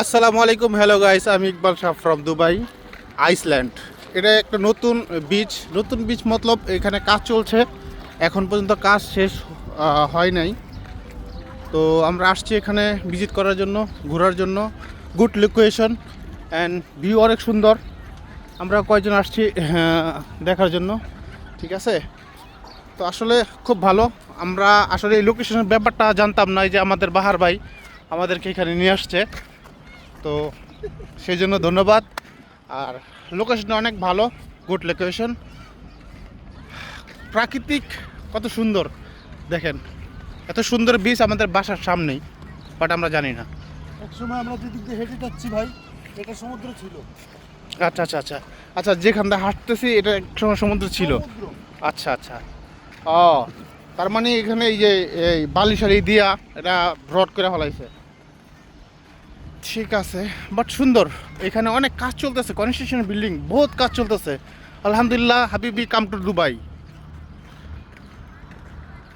আসসালামু আলাইকুম, hello guys, আমি Iqbal Shah from Dubai Iceland. এটা একটা নতুন বিচ মতলব এখানে কাজ চলছে, এখন পর্যন্ত কাজ শেষ হয় নাই। তো আমরা আসছি এখানে ভিজিট করার জন্য, ঘোরার জন্য। গুড লোকেশন অ্যান্ড ভিউ অনেক সুন্দর। আমরা কয়েকজন আসছি দেখার জন্য, ঠিক আছে। তো আসলে খুব ভালো। আমরা আসলে এই লোকেশনের ব্যাপারটা জানতাম না, এই যে আমাদের বাহার ভাই আমাদেরকে এখানে নিয়ে আসছে, তো সেই জন্য ধন্যবাদ। আর লোকেশনটা অনেক ভালো, গুড লোকেশন, প্রাকৃতিক, কত সুন্দর দেখেন। এত সুন্দর বিচ আমাদের বাসার সামনেই, বাট আমরা জানি না। এক সময় আমরা যেদিক দিয়ে হেঁটে যাচ্ছি ভাই, এটা সমুদ্র ছিল। আচ্ছা আচ্ছা আচ্ছা আচ্ছা, যেখান থেকে হাঁটতেছি এটা একসময় সমুদ্র ছিল। সমুদ্র। আচ্ছা আচ্ছা, ও তার মানে এখানে এই যে এই বালিশারি দিয়া এটা ব্রড করে ফেলাইছে, ঠিক আছে। বাট সুন্দর, এখানে অনেক কাজ চলতেছে, কনস্ট্রাকশন বিল্ডিং বহুত কাজ চলতেছে। আলহামদুলিল্লাহ, হাবিবি কাম টু দুবাই।